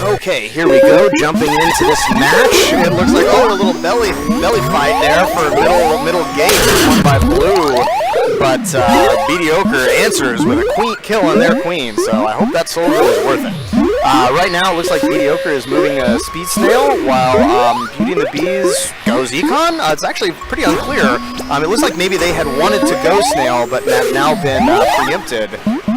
Okay, here we go, jumping into this match. It looks like, a little belly fight there for middle gate, won by blue. But Bleediocre answers with a kill on their queen, so I hope that soldier was worth it. Right now, it looks like Bleediocre is moving a speed snail, while Beauty and the Bees goes econ. It's actually pretty unclear. It looks like maybe they had wanted to go snail, but have now been preempted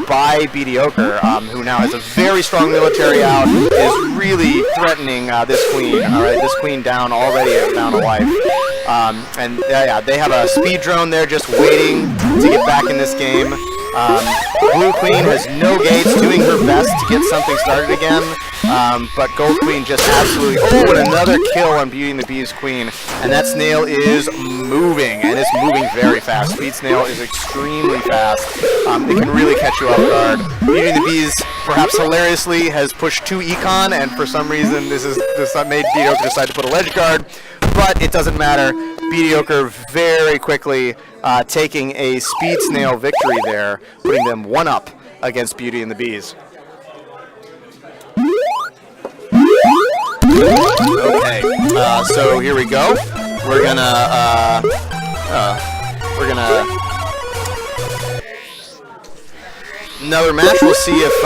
by Bleediocre, who now has a very strong military out, is really threatening this queen. All right, this queen down already, down a life. And yeah, they have a speed drone there just waiting to get back in this game. Blue Queen has no gates, doing her best to get something started again. But Gold Queen just absolutely... Oh, and another kill on Beauty and the Bees Queen. And that snail is moving, and it's moving very fast. Speed Snail is extremely fast. It can really catch you off guard. Beauty and the Bees, perhaps hilariously, has pushed 2 econ, and for some reason this made Bleediocre decide to put a ledge guard. But it doesn't matter. Bleediocre very quickly taking a Speed Snail victory there, putting them 1 up against Beauty and the Bees. Okay, so here we go. We're gonna another match. We'll see if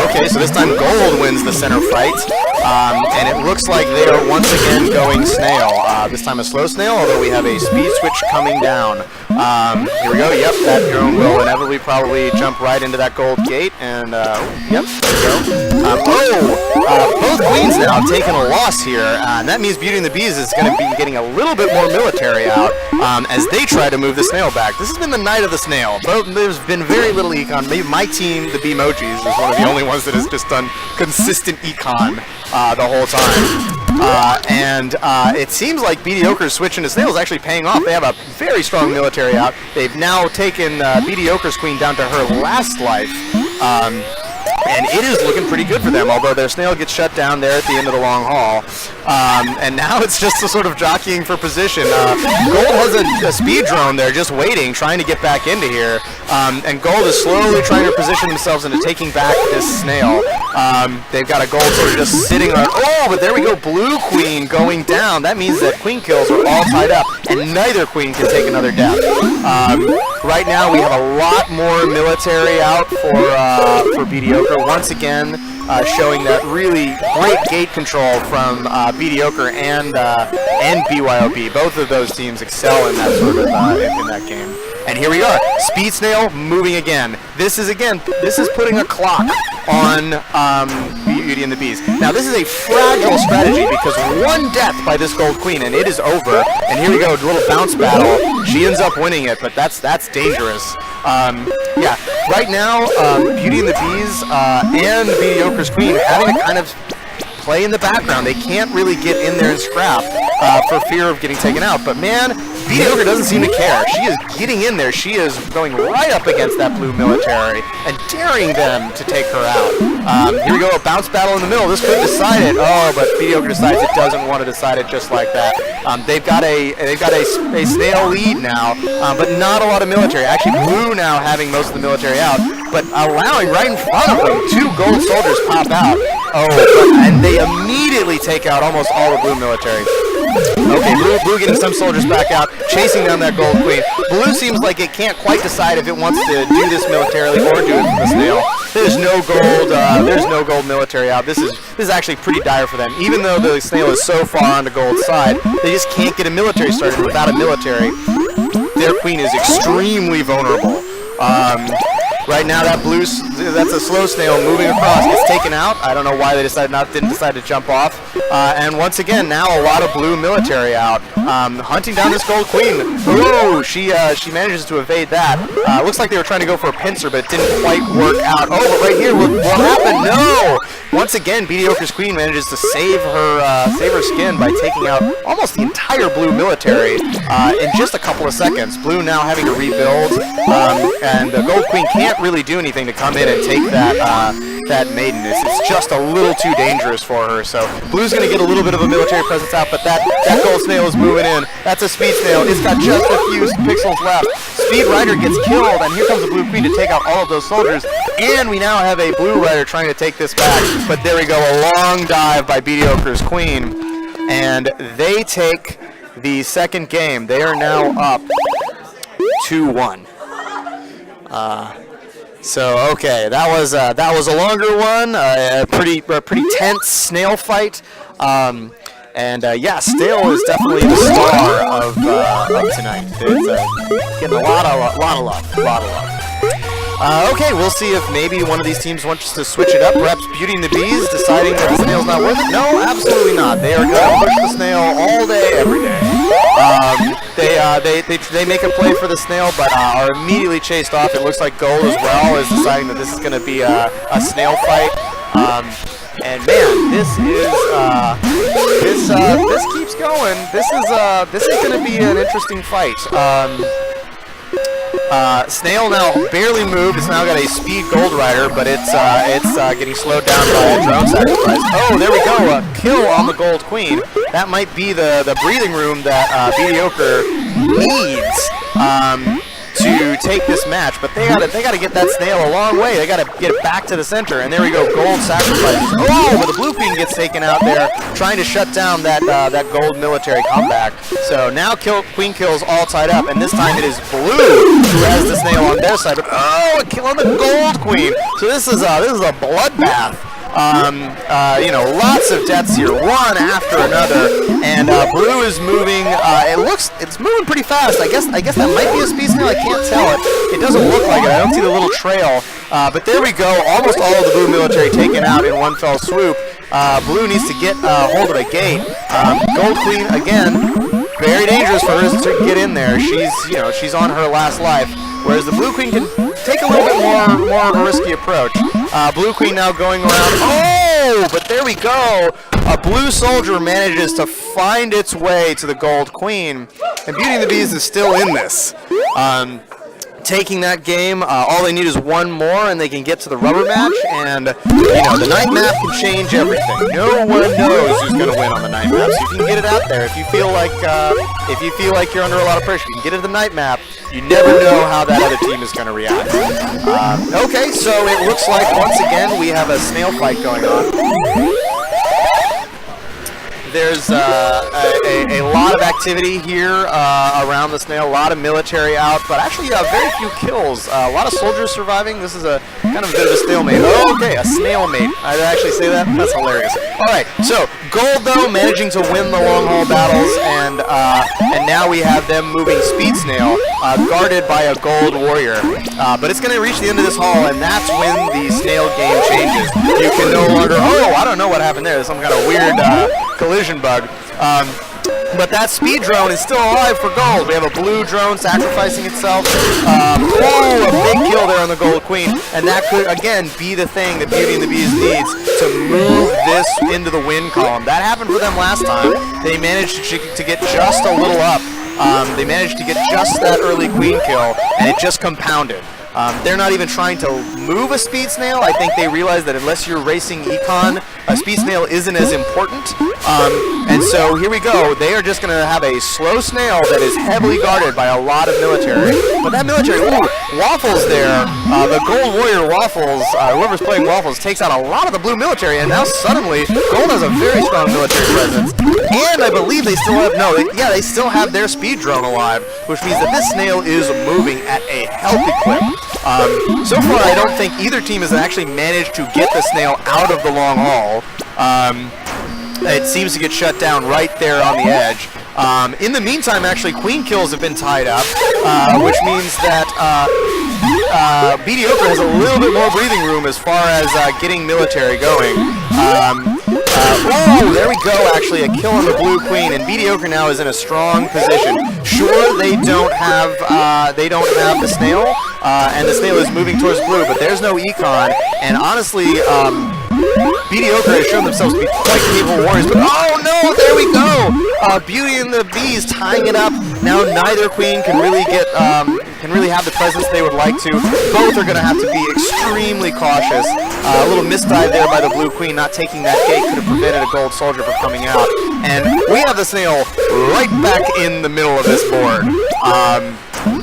okay, so this time Gold wins the center fight, and it looks like they are once again going snail. This time a slow snail, although we have a speed switch coming down. Here we go. Yep, that drone will inevitably probably jump right into that gold gate, and yep, there we go. Both queens now have taken a loss here, and that means Beauty and the Bees is going to be getting a little bit more military out as they try to move the snail back. This has been the night of the snail. There's been very little econ. Maybe my team, the Beemojis, is one of the only ones that has just done consistent econ the whole time. And it seems like Bleediocre's switch into snail is actually paying off. They have a very strong military out. They've now taken Bleediocre's queen down to her last life. And it is looking pretty good for them, although their snail gets shut down there at the end of the long haul. And now it's just a sort of jockeying for position. Gold has a speed drone there just waiting, trying to get back into here. And Gold is slowly trying to position themselves into taking back this snail. They've got a Gold soldier just sitting on... Oh, but there we go, Blue Queen going down. That means that queen kills are all tied up, and neither queen can take another death. Right now we have a lot more military out for Bleediocre. Once again, showing that really great gate control from Bleediocre and BYOB. Both of those teams excel in that sort of in that game. And here we are, Speed Snail moving again. This is putting a clock on Beauty and the Bees. Now this is a fragile strategy because 1 death by this Gold Queen and it is over. And here we go, a little bounce battle. She ends up winning it, but that's dangerous. Yeah, right now Beauty and the Bees and Bleediocre's Queen having to kind of play in the background. They can't really get in there and scrap for fear of getting taken out. But man, Bleediocre doesn't seem to care. She is getting in there. She is going right up against that blue military and daring them to take her out. Here we go, a bounce battle in the middle. This could decide it. Oh, but Bleediocre decides it doesn't want to decide it just like that. They've got a snail lead now, but not a lot of military. Actually, blue now having most of the military out, but allowing right in front of them 2 gold soldiers pop out. Oh, and they immediately take out almost all the blue military. Okay, blue getting some soldiers back out, chasing down that Gold Queen. Blue seems like it can't quite decide if it wants to do this militarily or do it with the snail. There's no gold military out. This is actually pretty dire for them. Even though the snail is so far on the gold side, they just can't get a military started without a military. Their queen is extremely vulnerable. Right now, that's a slow snail moving across. Gets taken out. I don't know why they didn't decide to jump off. And once again, now a lot of blue military out, hunting down this Gold Queen. Ooh, she manages to evade that. Looks like they were trying to go for a pincer, but it didn't quite work out. Oh, but right here, what happened? No! Once again, Bleediocre's Queen manages to save her skin by taking out almost the entire blue military in just a couple of seconds. Blue now having to rebuild, and the Gold Queen can't really do anything to come in and take that maiden. It's just a little too dangerous for her. So Blue's going to get a little bit of a military presence out, but that gold snail is moving in. That's a speed snail. It's got just a few pixels left. Speed Rider gets killed, and here comes the Blue Queen to take out all of those soldiers. And we now have a Blue Rider trying to take this back. But there we go, a long dive by Bleediocre's Queen. And they take the second game. They are now up 2-1. So okay, that was a longer one, a pretty tense snail fight, and yeah, Snail is definitely the star of tonight. It's getting a lot of love. Okay, we'll see if maybe one of these teams wants to switch it up. Perhaps Beauty and the Bees deciding that the snail's not worth it. No, absolutely not. They are going to push the snail all day, every day. They make a play for the snail, but are immediately chased off. It looks like Gold as well is deciding that this is going to be a snail fight. And man, this keeps going. This is going to be an interesting fight. Snail now barely moved. It's now got a speed Gold Rider, but it's getting slowed down by a drone sacrifice. Oh, there we go. A kill on the Gold Queen. That might be the breathing room that Bleediocre needs to take this match. But they gotta get that snail a long way. They gotta get it back to the center. And there we go. Gold sacrifices. Oh, but the Blue Queen gets taken out there, trying to shut down that Gold military comeback. So now Queen kills all tied up, and this time it is Blue who has the snail on their side. But oh, a kill on the Gold Queen. So this is a bloodbath. You know, lots of deaths here, one after another, and Blue is moving. It's moving pretty fast. I guess that might be a speed snail. I can't tell it. It doesn't look like it. I don't see the little trail. But there we go. Almost all of the Blue military taken out in one fell swoop. Blue needs to get hold of a gate. Gold Queen again, very dangerous for her to get in there. She's on her last life. Whereas the Blue Queen can take a little bit more of a risky approach. Blue Queen now going around. Oh, but there we go. A Blue soldier manages to find its way to the Gold Queen. And Beauty and the Bees is still in this. Taking that game, all they need is one more and they can get to the rubber match, and the night map can change everything. No one knows who's going to win on the night map, so you can get it out there. If you feel like you're under a lot of pressure, you can get it to the night map. You never know how that other team is going to react. Okay, so it looks like once again we have a snail fight going on. There's a lot of activity here around the snail, a lot of military out, but actually very few kills. A lot of soldiers surviving. This is a kind of a bit of a stalemate. Oh, okay, a snailmate. I did actually say that? That's hilarious. All right, so Gold, though, managing to win the long haul battles, and now we have them moving Speed Snail, guarded by a Gold Warrior. But it's going to reach the end of this hall, and that's when the snail game changes. You can no longer, I don't know what happened there. There's some kind of weird collision bug. But that speed drone is still alive for Gold. We have a Blue drone sacrificing itself. A big kill there on the Gold Queen. And that could, again, be the thing that Beauty and the Bees needs to move this into the win column. That happened for them last time. They managed to get just a little up. They managed to get just that early Queen kill, and it just compounded. They're not even trying to move a Speed Snail. I think they realize that unless you're racing Econ, a Speed Snail isn't as important. And so here we go. They are just going to have a slow snail that is heavily guarded by a lot of military. But that military, Waffles there, the Gold Warrior Waffles, whoever's playing Waffles, takes out a lot of the Blue military, and now suddenly Gold has a very strong military presence. And I believe they still have, they still have their speed drone alive, which means that this snail is moving at a healthy clip. So far, I don't think either team has actually managed to get the snail out of the long haul. It seems to get shut down right there on the edge. In the meantime, actually, Queen kills have been tied up, which means that Bleediocre has a little bit more breathing room as far as getting military going. There we go, actually, a kill on the Blue Queen, and Bleediocre now is in a strong position. Sure, they don't have the snail, and the snail is moving towards Blue, but there's no Econ, and honestly, Bleediocre has shown themselves to be quite capable warriors, but oh no! Oh, there we go. Beauty and the Bees tying it up. Now neither queen can really have the presence they would like to. Both are going to have to be extremely cautious. A little misdive there by the blue queen, not taking that gate could have prevented a gold soldier from coming out. And we have the snail right back in the middle of this board.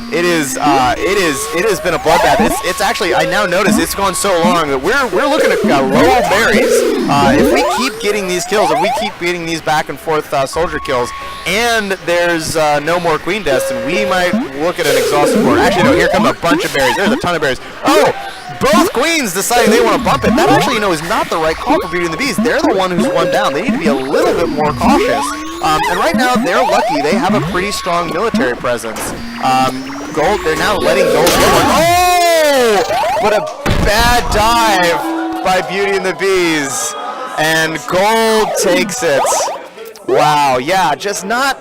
It has been a bloodbath. It's actually, I now notice it's gone so long that we're looking at low berries. If we keep getting these kills, if we keep getting these back and forth soldier kills, and there's no more queen deaths, and we might look at an exhausted board. Actually, no, here come a bunch of berries. There's a ton of berries. Oh, both queens deciding they want to bump it. That actually, is not the right call for Beauty and the Beast. They're the one who's one down. They need to be a little bit more cautious. And right now, they're lucky. They have a pretty strong military presence. Gold, they're now letting Gold go. Oh! What a bad dive by Beauty and the Bees. And Gold takes it. Wow, yeah, just not